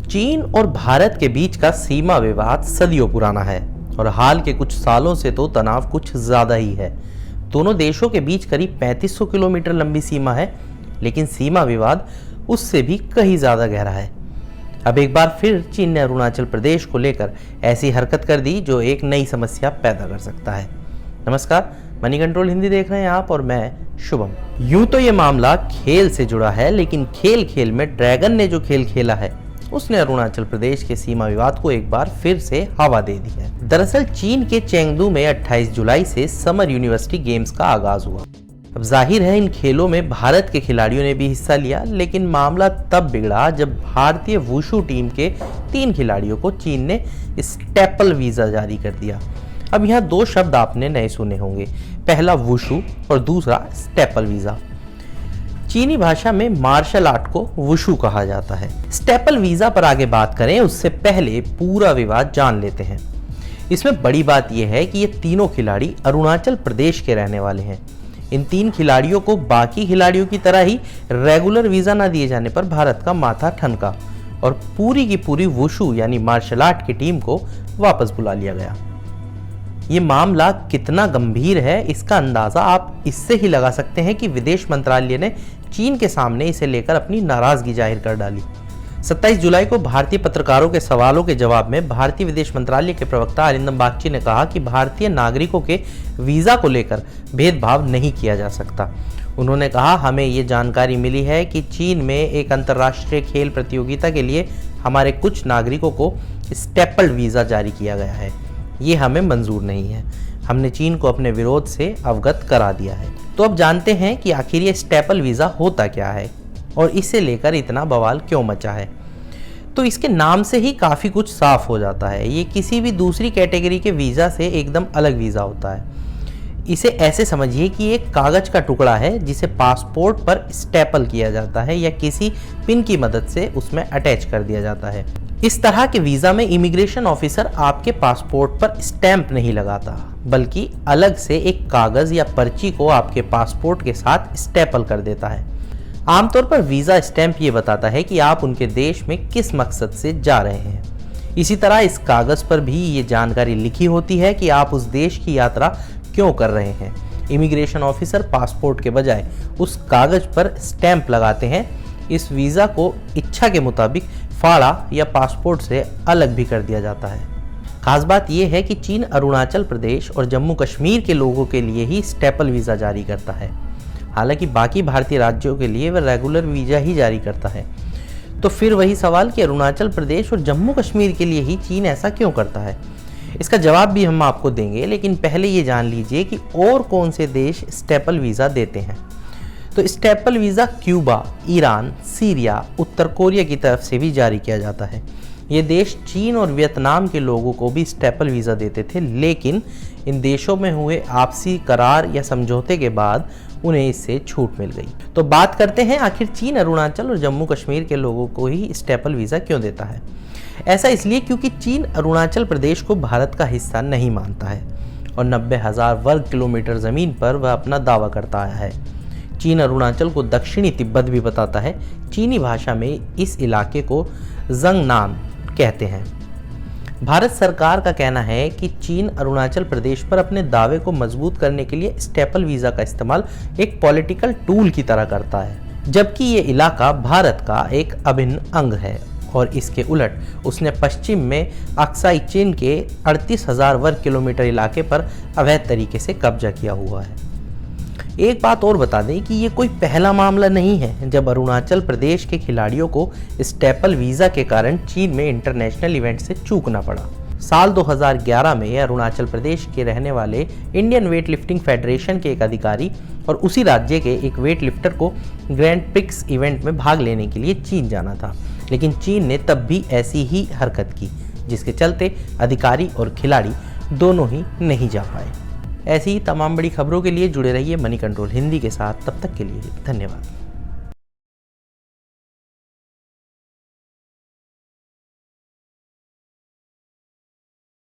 चीन और भारत के बीच का सीमा विवाद सदियों पुराना है और हाल के कुछ सालों से तो तनाव कुछ ज़्यादा ही है। दोनों देशों के बीच करीब 3500 किलोमीटर लंबी सीमा है, लेकिन सीमा विवाद उससे भी कहीं ज़्यादा गहरा है। अब एक बार फिर चीन ने अरुणाचल प्रदेश को लेकर ऐसी हरकत कर दी जो एक नई समस्या पैदा कर सकता है। नमस्कार, मनी कंट्रोल हिंदी देख रहे हैं आप और मैं शुभम। यूं तो ये मामला खेल से जुड़ा है, लेकिन खेल खेल में ड्रैगन ने जो खेल खेला है उसने अरुणाचल प्रदेश के सीमा विवाद को एक बार फिर से हवा दे दी है। दरअसल चीन के चेंगडू में 28 जुलाई से समर यूनिवर्सिटी गेम्स का आगाज हुआ। अब जाहिर है इन खेलों में भारत के खिलाड़ियों ने भी हिस्सा लिया, लेकिन मामला तब बिगड़ा जब भारतीय वुशु टीम के 3 खिलाड़ियों को चीन ने स्टेपल वीजा जारी कर दिया। अब यहाँ 2 शब्द आपने नए सुने होंगे, पहला वुशु और दूसरा स्टेपल वीजा। चीनी भाषा में मार्शल आर्ट को वुशु कहा जाता है। स्टेपल वीजा पर आगे बात करें उससे पहले पूरा विवाद जान लेते हैं। इसमें बड़ी बात यह है कि ये तीनों खिलाड़ी अरुणाचल प्रदेश के रहने वाले हैं। इन 3 खिलाड़ियों को बाकी खिलाड़ियों की तरह ही रेगुलर वीजा न दिए जाने पर भारत का माथा ठनका और पूरी की पूरी वुशु यानी मार्शल आर्ट की टीम को वापस बुला लिया गया। ये मामला कितना गंभीर है इसका अंदाजा आप इससे ही लगा सकते हैं कि विदेश मंत्रालय ने चीन के सामने इसे लेकर अपनी नाराजगी जाहिर कर डाली। 27 जुलाई को भारतीय पत्रकारों के सवालों के जवाब में भारतीय विदेश मंत्रालय के प्रवक्ता अरिंदम बागची ने कहा कि भारतीय नागरिकों के वीजा को लेकर भेदभाव नहीं किया जा सकता। उन्होंने कहा, हमें ये जानकारी मिली है कि चीन में एक अंतर्राष्ट्रीय खेल प्रतियोगिता के लिए हमारे कुछ नागरिकों को स्टेपल वीजा जारी किया गया है। ये हमें मंजूर नहीं है। हमने चीन को अपने विरोध से अवगत करा दिया है। तो अब जानते हैं कि आखिर ये स्टेपल वीज़ा होता क्या है और इसे लेकर इतना बवाल क्यों मचा है। तो इसके नाम से ही काफ़ी कुछ साफ हो जाता है। ये किसी भी दूसरी कैटेगरी के वीज़ा से एकदम अलग वीज़ा होता है। इसे ऐसे समझिए कि एक कागज़ का टुकड़ा है जिसे पासपोर्ट पर स्टेपल किया जाता है या किसी पिन की मदद से उसमें अटैच कर दिया जाता है। इस तरह के वीज़ा में इमिग्रेशन ऑफिसर आपके पासपोर्ट पर स्टैंप नहीं लगाता, बल्कि अलग से एक कागज़ या पर्ची को आपके पासपोर्ट के साथ स्टेपल कर देता है। आमतौर पर वीज़ा स्टैंप ये बताता है कि आप उनके देश में किस मकसद से जा रहे हैं। इसी तरह इस कागज़ पर भी ये जानकारी लिखी होती है कि आप उस देश की यात्रा क्यों कर रहे हैं। इमिग्रेशन ऑफिसर पासपोर्ट के बजाय उस कागज़ पर स्टैंप लगाते हैं। इस वीज़ा को इच्छा के मुताबिक फाड़ा या पासपोर्ट से अलग भी कर दिया जाता है। खास बात यह है कि चीन अरुणाचल प्रदेश और जम्मू कश्मीर के लोगों के लिए ही स्टेपल वीज़ा जारी करता है, हालांकि बाकी भारतीय राज्यों के लिए वह रेगुलर वीज़ा ही जारी करता है। तो फिर वही सवाल कि अरुणाचल प्रदेश और जम्मू कश्मीर के लिए ही चीन ऐसा क्यों करता है। इसका जवाब भी हम आपको देंगे, लेकिन पहले ये जान लीजिए कि और कौन से देश स्टेपल वीज़ा देते हैं। तो staple visa Cuba, Iran, Syria, उत्तर कोरिया की तरफ से भी जारी किया जाता है। ये देश चीन और वियतनाम के लोगों को भी स्टेपल वीज़ा देते थे, लेकिन इन देशों में हुए आपसी करार या समझौते के बाद उन्हें इससे छूट मिल गई। तो बात करते हैं आखिर चीन अरुणाचल और जम्मू कश्मीर के लोगों को ही स्टेपल वीज़ा क्यों देता है। ऐसा इसलिए क्योंकि चीन अरुणाचल प्रदेश को भारत का हिस्सा नहीं मानता है और 90,000 वर्ग किलोमीटर ज़मीन पर वह अपना दावा करता आया है। चीन अरुणाचल को दक्षिणी तिब्बत भी बताता है। चीनी भाषा में इस इलाके को जंगनान कहते हैं। भारत सरकार का कहना है कि चीन अरुणाचल प्रदेश पर अपने दावे को मजबूत करने के लिए स्टेपल वीज़ा का इस्तेमाल एक पॉलिटिकल टूल की तरह करता है, जबकि ये इलाका भारत का एक अभिन्न अंग है। और इसके उलट उसने पश्चिम में अक्साई चीन के 38,000 वर्ग किलोमीटर इलाके पर अवैध तरीके से कब्जा किया हुआ है। एक बात और बता दें कि ये कोई पहला मामला नहीं है जब अरुणाचल प्रदेश के खिलाड़ियों को स्टेपल वीज़ा के कारण चीन में इंटरनेशनल इवेंट से चूकना पड़ा। साल 2011 में अरुणाचल प्रदेश के रहने वाले इंडियन वेट लिफ्टिंग फेडरेशन के एक अधिकारी और उसी राज्य के एक वेट लिफ्टर को ग्रैंड प्रिक्स इवेंट में भाग लेने के लिए चीन जाना था, लेकिन चीन ने तब भी ऐसी ही हरकत की, जिसके चलते अधिकारी और खिलाड़ी दोनों ही नहीं जा पाए। ऐसी ही तमाम बड़ी खबरों के लिए जुड़े रहिए मनी कंट्रोल हिंदी के साथ। तब तक के लिए धन्यवाद।